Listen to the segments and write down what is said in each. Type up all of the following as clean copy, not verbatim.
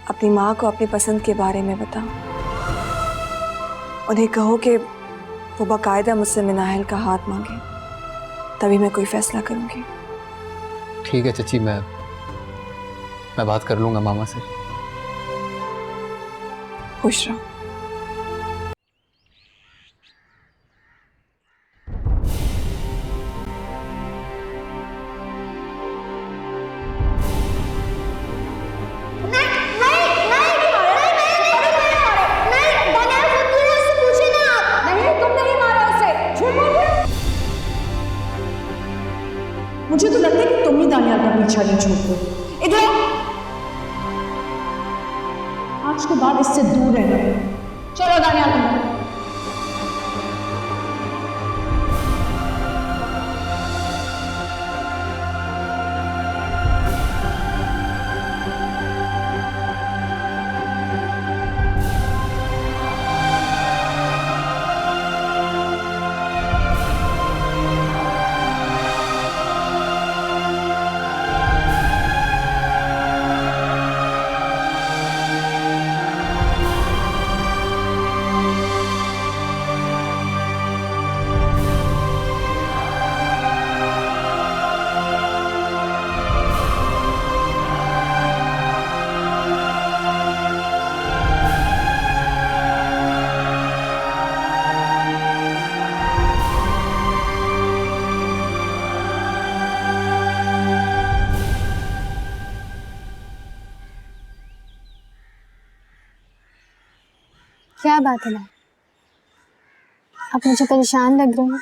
अपनी माँ को अपनी पसंद के बारे में बताओ। उन्हें कहो कि वो बाकायदा मुझसे मिनाहिल का हाथ मांगे, तभी मैं कोई फैसला करूंगी। ठीक है चची, मैं बात कर लूंगा मामा से। खुश रहो। मुझे तो लगता है कि तुम ही दानियाल का पीछा नहीं छोड़ते। इधर आज के बाद इससे दूर रहना। चलो दानियाल तुम। क्या बात है ना, आप मुझे परेशान लग रहे हैं।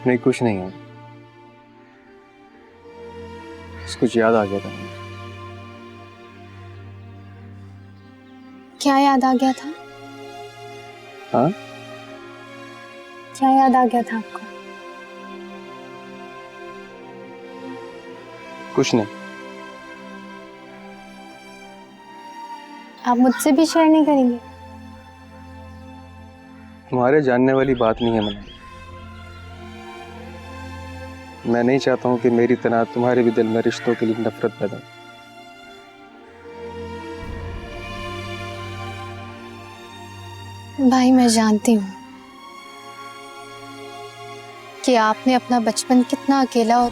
नहीं, कुछ नहीं है, कुछ याद आ गया था। क्या याद आ गया था? हाँ? क्या याद आ गया था आपको? कुछ नहीं। आप मुझसे भी शेयर नहीं करेंगे? तुम्हारे जानने वाली बात नहीं है मनाई। मैं नहीं चाहता हूं कि मेरी तरह तुम्हारे भी दिल में रिश्तों के लिए नफरत पैदा हो। भाई मैं जानती हूँ कि आपने अपना बचपन कितना अकेला और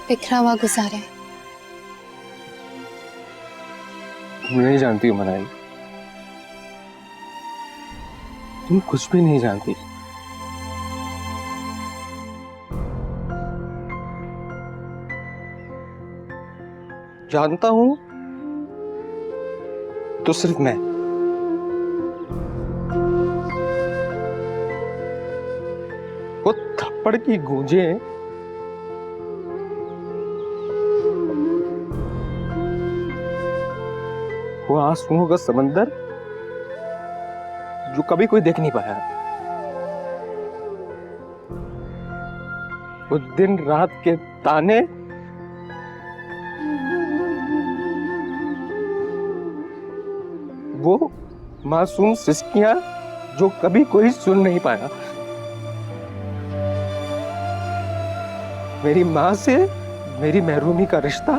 बिखरा हुआ गुजारा है। तुम नहीं जानती हो मनाई, तुम कुछ भी नहीं जानती। जानता हूं तो सिर्फ मैं। वो थप्पड़ की गूंजें वो आंसुओं का समंदर जो कभी कोई देख नहीं पाया। वो दिन रात के ताने वो मासूम सिसकियां जो कभी कोई सुन नहीं पाया। मेरी मां से मेरी महरूमी का रिश्ता,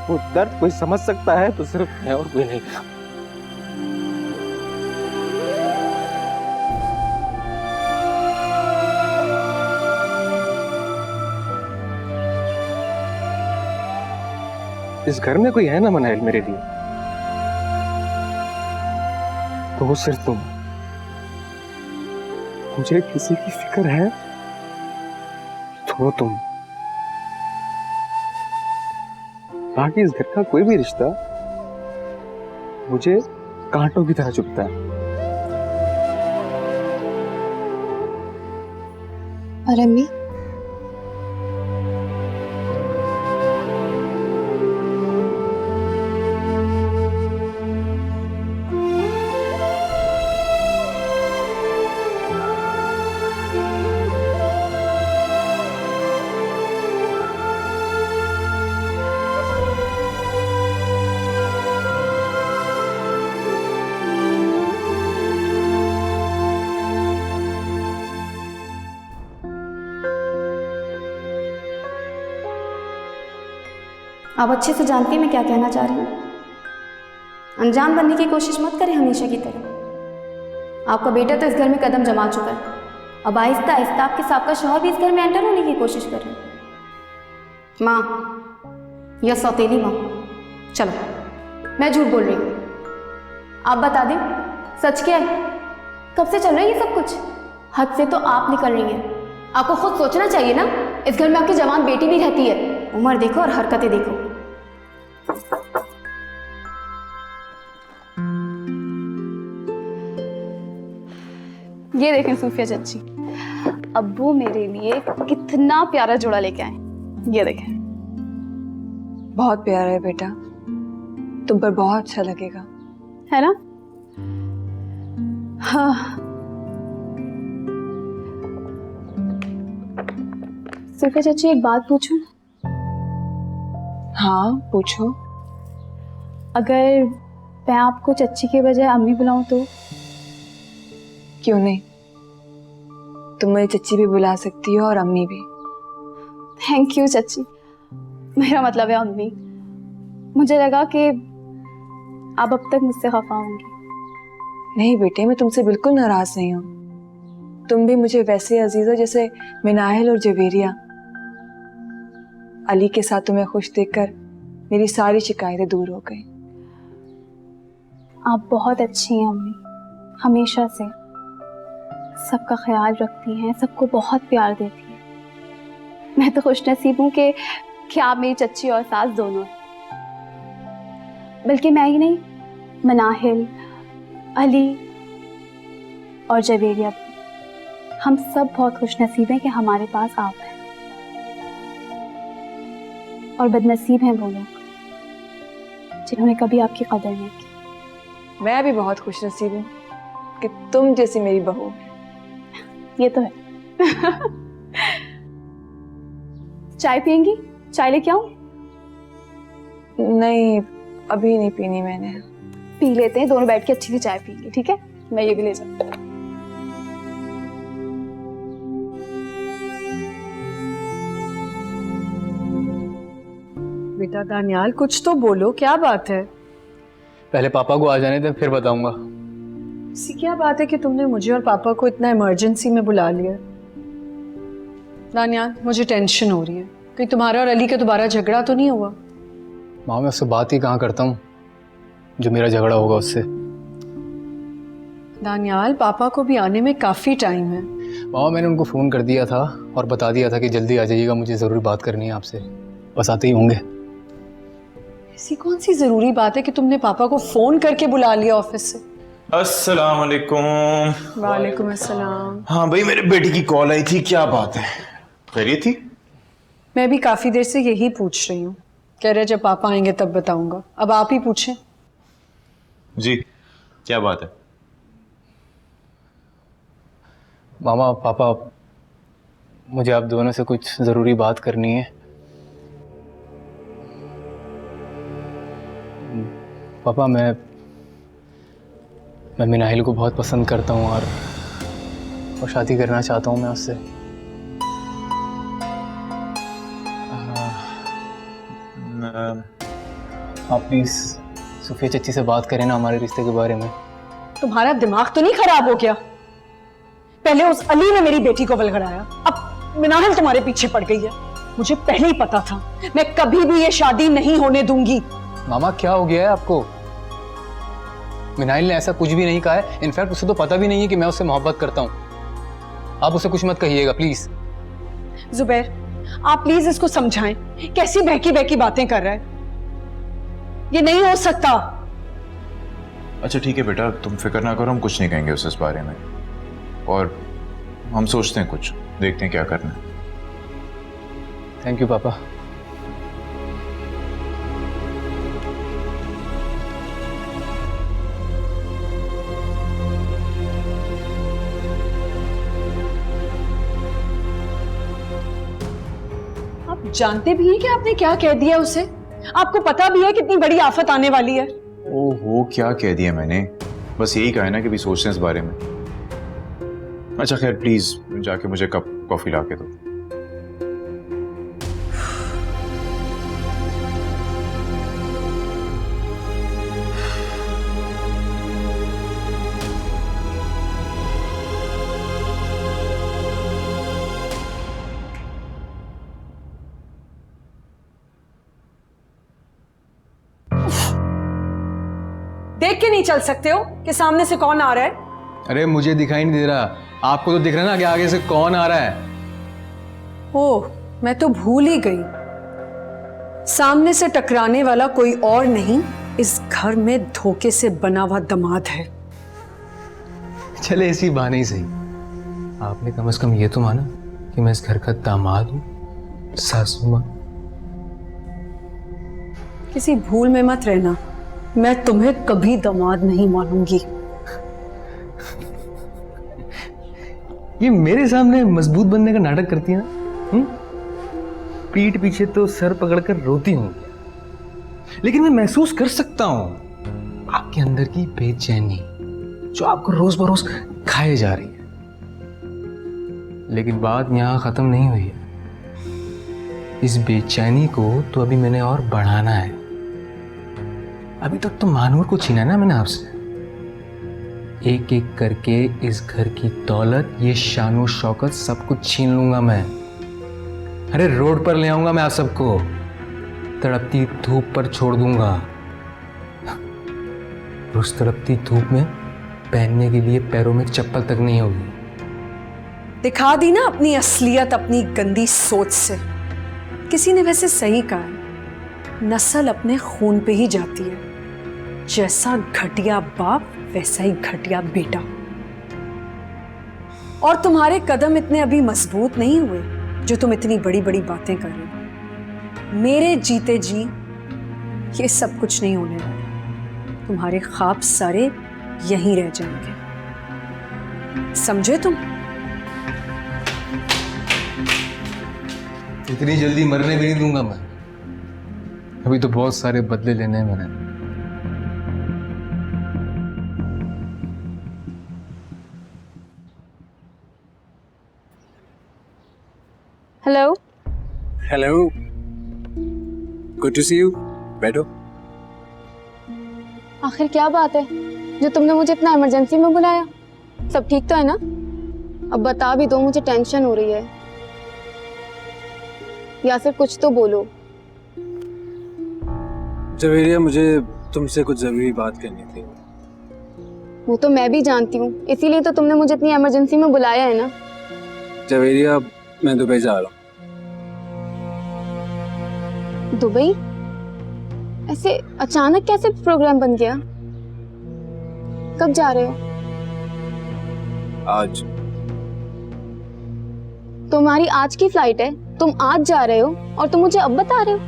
वो दर्द कोई समझ सकता है तो सिर्फ मैं और कोई नहीं। इस घर में कोई है ना मनाइल मेरे लिए, तो वो सिर्फ तुम। मुझे किसी की फिक्र है तो तुम। बाकी इस घर का कोई भी रिश्ता मुझे कांटों की तरह चुभता है। और अम्मी? आप अच्छे से जानती हैं मैं क्या कहना चाह रही हूँ। अनजान बनने की कोशिश मत करें हमेशा की तरह। आपका बेटा तो इस घर में कदम जमा चुका है, अब आहिस्ता आहिस्ता आपके साबका शौहर भी इस घर में एंटर होने की कोशिश कर रहे हैं। माँ या सौतेली माँ, चलो मैं झूठ बोल रही हूँ, आप बता दें सच क्या है। कब से चल रहा है ये सब कुछ? हद से तो आप निकल रही हैं। आपको खुद सोचना चाहिए ना, इस घर में आपकी जवान बेटी भी रहती है। उम्र देखो और हरकतें देखो। ये देखें सूफिया चाची, अब्बू मेरे लिए कितना प्यारा जोड़ा लेके आए। ये देखें। बहुत प्यारा है बेटा, तुम पर बहुत अच्छा लगेगा, है ना? हाँ। सूफिया चाची एक बात पूछूं? हाँ पूछो। अगर मैं आपको चच्ची के बजाय अम्मी बुलाऊं तो? क्यों नहीं, तुम मुझे चच्ची भी बुला सकती हो और अम्मी भी। थैंक यू चच्ची, मेरा मतलब है अम्मी। मुझे लगा कि आप अब तक मुझसे खफा होंगी। नहीं बेटे, मैं तुमसे बिल्कुल नाराज नहीं हूँ। तुम भी मुझे वैसे अजीज हो जैसे मिनाहिल और जवेरिया। अली के साथ तुम्हें खुश देखकर मेरी सारी शिकायतें दूर हो गई। आप बहुत अच्छी हैं अम्मी, हमेशा से सबका ख्याल रखती हैं, सबको बहुत प्यार देती हैं। मैं तो खुशनसीब हूँ कि आप मेरी चच्ची और सास दोनों। बल्कि मैं ही नहीं, मनाहिल, अली और जवेरिया, हम सब बहुत खुशनसीब हैं कि हमारे पास आप हैं। और बदनसीब हैं वो लोग जिन्होंने कभी आपकी कदर नहीं की। मैं भी बहुत खुशनसीब हूँ कि तुम जैसी मेरी बहू है। ये तो है। चाय पियेंगी? चाय लेके आऊं? नहीं, अभी नहीं पीनी मैंने। पी लेते हैं, दोनों बैठ के अच्छी सी चाय पियेंगे, ठीक है? मैं ये भी ले जाऊँ। बेटा दानियाल, कुछ तो बोलो, क्या बात है? पहले पापा को आ जाने दे, फिर बताऊंगा। ऐसी क्या बात है कि तुमने मुझे और पापा को इतना इमरजेंसी में बुला लिया? दानियाल, मुझे टेंशन हो रही है कि तुम्हारा और अली का दोबारा झगड़ा तो नहीं हुआ? माँ मैं उससे बात ही कहाँ करता हूँ जो मेरा झगड़ा होगा उससे। दानियाल, पापा को भी आने में काफी टाइम है। मामा मैंने उनको फ़ोन कर दिया था और बता दिया था कि जल्दी आ जाइएगा, मुझे ज़रूरी बात करनी है आपसे। बस आते ही होंगे। ऐसी कौन सी जरूरी बात है कि तुमने पापा को फोन करके बुला लिया ऑफिस से? अस्सलाम वालेकुम। वालेकुम अस्सलाम। हाँ भाई, मेरे बेटी की कॉल आई थी, क्या बात है? खैरियत थी? मैं भी काफी देर से यही पूछ रही हूँ। कह रहे जब पापा आएंगे तब बताऊंगा। अब आप ही पूछें। जी, क्या बात है? मामा पापा, मुझे आप दोनों से कुछ ज़रूरी बात करनी है। पापा मैं मिनाहिल को बहुत पसंद करता हूँ और शादी करना चाहता हूँ मैं उससे। आप प्लीज़ सूफिया चच्ची से बात करें ना हमारे रिश्ते के बारे में। तुम्हारा दिमाग तो नहीं खराब हो गया? पहले उस अली ने मेरी बेटी को बलगड़ाया, अब मिनाहिल तुम्हारे पीछे पड़ गई है। मुझे पहले ही पता था, मैं कभी भी ये शादी नहीं होने दूंगी। मामा क्या हो गया है आपको? मिनाहिल ने ऐसा कुछ भी नहीं कहा है। इनफैक्ट उसे तो पता भी नहीं है कि मैं उससे मोहब्बत करता हूँ। आप उसे कुछ मत कहिएगा प्लीज। जुबैर, आप प्लीज इसको समझाएं। कैसी बहकी बहकी बातें कर रहा है, ये नहीं हो सकता। अच्छा ठीक है बेटा, तुम फिक्र ना करो, हम कुछ नहीं कहेंगे उसे इस बारे में, और हम सोचते हैं कुछ, देखते हैं क्या करना है। थैंक यू पापा। आप जानते भी हैं कि आपने क्या कह दिया उसे? आपको पता भी है कितनी बड़ी आफत आने वाली है? ओहो, क्या कह दिया मैंने? बस यही कहा है ना कि भी सोचते हैं इस बारे में। अच्छा खैर, प्लीज जाके मुझे कप कॉफी ला के दो। देख के नहीं चल सकते हो कि सामने से कौन आ रहा है? अरे मुझे दिखाई नहीं दे रहा, आपको तो दिख रहा है ना कि आगे से कौन आ रहा है। ओह, मैं तो भूल ही गई। सामने से टकराने वाला कोई और नहीं, इस घर में धोखे से बना हुआ दामाद है। चले इसी बहाने ही सही, आपने कम से कम ये तो माना कि मैं इस घर का दामाद हूं, सासू मां। किसी भूल में मत रहना, मैं तुम्हें कभी दामाद नहीं मानूंगी। ये मेरे सामने मजबूत बनने का नाटक करती है ना? पीठ पीछे तो सर पकड़कर रोती हूं, लेकिन मैं महसूस कर सकता हूं आपके अंदर की बेचैनी जो आपको रोज बरोज खाए जा रही है। लेकिन बात यहां खत्म नहीं हुई है। इस बेचैनी को तो अभी मैंने और बढ़ाना है। अभी तक तो मानूर को छीना ना मैंने आपसे। एक एक करके इस घर की दौलत, ये शानो शौकत सब कुछ छीन लूंगा मैं। अरे रोड पर ले आऊंगा मैं आप सबको, तड़पती धूप पर छोड़ दूंगा। उस तड़पती धूप में पहनने के लिए पैरों में चप्पल तक नहीं होगी। दिखा दी ना अपनी असलियत अपनी गंदी सोच से। किसी ने वैसे सही कहा है, नस्ल अपने खून पे ही जाती है। जैसा घटिया बाप वैसा ही घटिया बेटा। और तुम्हारे कदम इतने अभी मजबूत नहीं हुए जो तुम इतनी बड़ी बड़ी बातें कर रहे हो। मेरे जीते जी ये सब कुछ नहीं होने वाला। तुम्हारे ख्वाब सारे यहीं रह जाएंगे, समझे तुम? इतनी जल्दी मरने भी नहीं दूंगा मैं। अभी तो बहुत सारे बदले लेने हैं मैंने। Hello. Hello, good to see you. बैठो। आखिर क्या बात है जो तुमने मुझे इतना इमरजेंसी में बुलाया? सब ठीक तो है ना? अब बता भी दो, मुझे टेंशन हो रही है। या फिर कुछ तो बोलो। जवेरिया, मुझे तुमसे कुछ जरूरी बात करनी थी। वो तो मैं भी जानती हूँ, इसीलिए तो तुमने मुझे इतनी इमरजेंसी में बुलाया है ना। जवेरिया, मैं दुबई जा रहा हूँ। दुबई? ऐसे अचानक कैसे प्रोग्राम बन गया? कब जा रहे हो? आज। तुम्हारी आज की फ्लाइट है, तुम आज जा रहे हो और तुम मुझे अब बता रहे हो?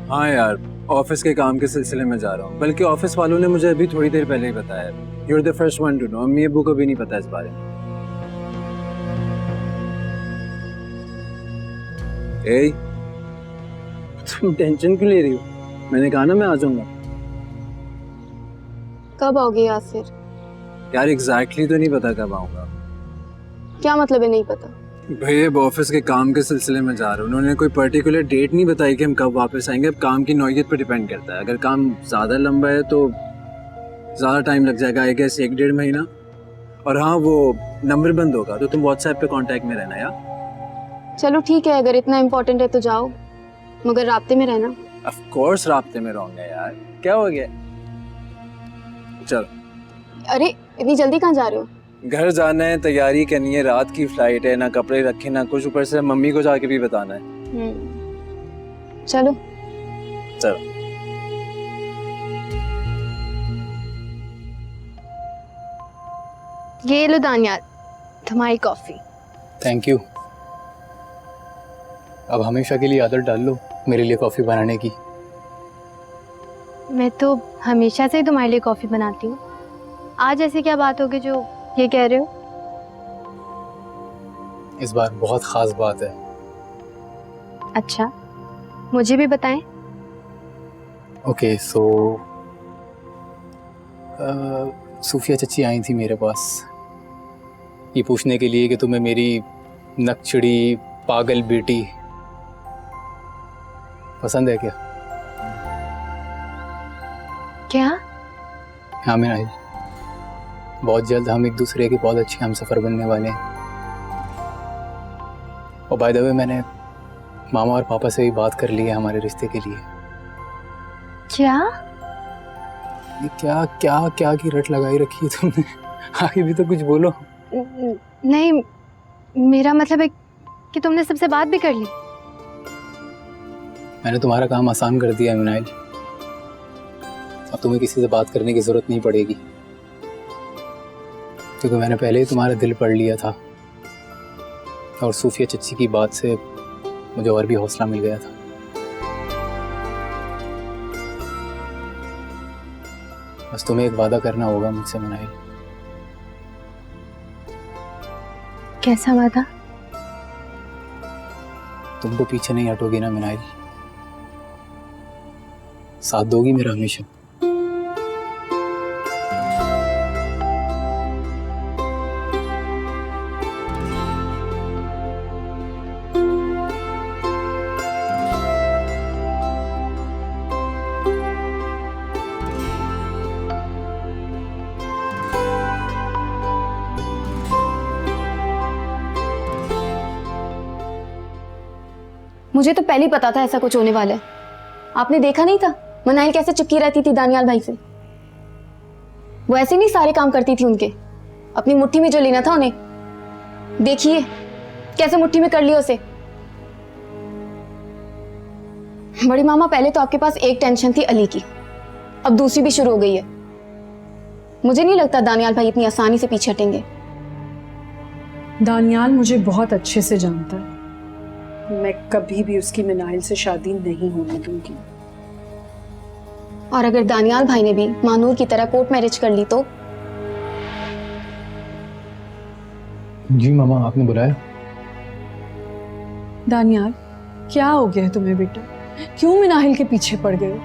हाँ यार, ऑफिस के काम के सिलसिले में जा रहा हूँ। बल्कि ऑफिस वालों ने मुझे अभी थोड़ी देर पहले ही बताया। You are the first one to know. अम्मी अब्बू को भी नहीं पता इस बारे में। ए, तुम टेंशन क्यों ले रही हो? मैंने कहा ना मैं आ जाऊंगा। कब आओगे यासिर? यार एग्जैक्टली तो नहीं पता कब आऊंगा। क्या मतलब है नहीं पता? भाई अब ऑफिस के काम के सिलसिले में जा रहा हूँ। उन्होंने कोई पर्टिकुलर डेट नहीं बताई कि हम कब वापस आएंगे। अब काम की नौयत पर डिपेंड करता है। अगर काम ज़्यादा लंबा है तो ज़्यादा टाइम लग जाएगा, आई गेस 1-1.5 महीना। और हाँ, वो नंबर बंद होगा तो तुम व्हाट्सएप पे कांटेक्ट में रहना यार। चलो ठीक है, अगर इतना इम्पोर्टेंट है तो जाओ, मगर राब्ते में रहना। ऑफ कोर्स राब्ते में रहूंगा यार, क्या हो गया। चलो। अरे इतनी जल्दी कहाँ जा रहे हो? घर जाना है, तैयारी करनी है, रात की फ्लाइट है, ना कपड़े रखे ना कुछ, ऊपर से मम्मी को जाके भी बताना है। चलो। चलो। ये लो दानियाल, तुम्हारी कॉफी। Thank you. अब हमेशा के लिए आदत डाल लो मेरे लिए कॉफ़ी बनाने की। मैं तो हमेशा से ही तुम्हारे लिए कॉफी बनाती हूँ। आज ऐसी क्या बात होगी जो ये कह रहे हो? इस बार बहुत ख़ास बात है। अच्छा, मुझे भी बताएं। ओके, सो सूफिया चची आई थी मेरे पास ये पूछने के लिए कि तुम्हें मेरी नकचड़ी पागल बेटी पसंद है क्या? क्या? हाँ मीनाहिल, बहुत जल्द हम एक दूसरे के बहुत अच्छे हमसफ़र बनने वाले हैं। और बाय द वे मैंने मामा और पापा से भी बात कर ली है हमारे रिश्ते के लिए। क्या? ये क्या क्या क्या की रट लगाई रखी है तुमने? आगे भी तो कुछ बोलो। नहीं, मेरा मतलब है कि तुमने सबसे बात भी कर ली। मैंने तुम्हारा काम आसान कर दिया मिनाइल। अब तुम्हें किसी से बात करने की जरूरत नहीं पड़ेगी, क्योंकि मैंने पहले ही तुम्हारा दिल पढ़ लिया था और सूफिया चच्ची की बात से मुझे और भी हौसला मिल गया था। बस तुम्हें एक वादा करना होगा मुझसे मिनाइल। कैसा वादा? तुम तो पीछे नहीं हटोगी ना मिनाइल? साथ दोगी मेरा हमेशा? मुझे तो पहले ही पता था ऐसा कुछ होने वाला है। आपने देखा नहीं था मनाइल कैसे चिपकी रहती थी दानियाल भाई से? वो ऐसे नहीं सारे काम करती थी उनके, अपनी मुट्ठी में जो लेना था उन्हें। देखिए कैसे मुट्ठी में कर लिया उसे। बड़ी मामा, पहले तो आपके पास एक टेंशन थी अली की, अब दूसरी भी शुरू हो गई है। मुझे नहीं लगता दानियाल भाई इतनी आसानी से पीछे हटेंगे। दानियाल मुझे बहुत अच्छे से जानता है, मैं कभी भी उसकी मिनाइल से शादी नहीं होने दूंगी। और अगर दानियाल भाई ने भी मानूर की तरह कोर्ट मैरिज कर ली तो? जी मामा, आपने बुलाया? दानियाल, क्या हो गया है तुम्हें बेटा? क्यों मिनाहिल के पीछे पड़ गए हो?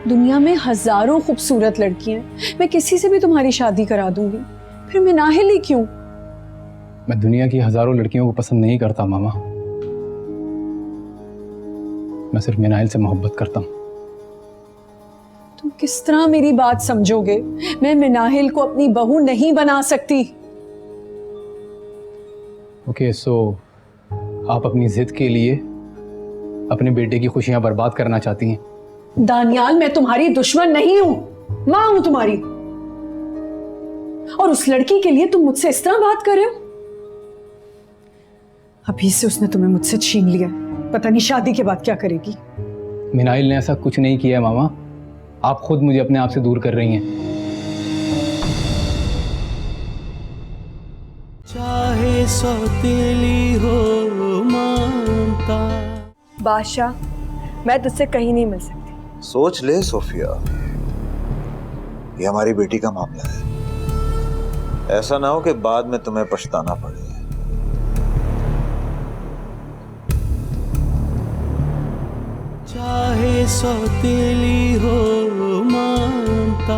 दुनिया में हजारों खूबसूरत लड़कियां हैं, मैं किसी से भी तुम्हारी शादी करा दूंगी, फिर मिनाहिल ही क्यों? मैं दुनिया की हजारों लड़कियों को पसंद नहीं करता मामा, मैं सिर्फ मिनाइल से मोहब्बत करता हूँ। तुम किस तरह मेरी बात समझोगे? मैं मिनाहिल को अपनी बहू नहीं बना सकती। ओके, सो आप अपनी जिद के लिए अपने बेटे की खुशियां बर्बाद करना चाहती हैं? दानियाल, मैं तुम्हारी दुश्मन नहीं हूं, मां हूं तुम्हारी। और उस लड़की के लिए तुम मुझसे इस तरह बात कर रहे हो? अभी से उसने तुम्हें मुझसे छीन लिया, पता नहीं शादी के बाद क्या करेगी। मिनाइल ने ऐसा कुछ नहीं किया मामा, आप खुद मुझे अपने आप से दूर कर रही हैं। चाहे सौतेली हो मानता। बादशाह, मैं तुझसे कहीं नहीं मिल सकती। सोच ले सोफिया, ये हमारी बेटी का मामला है, ऐसा ना हो कि बाद में तुम्हें पछताना पड़े। चाहे सौतेली हो मानता।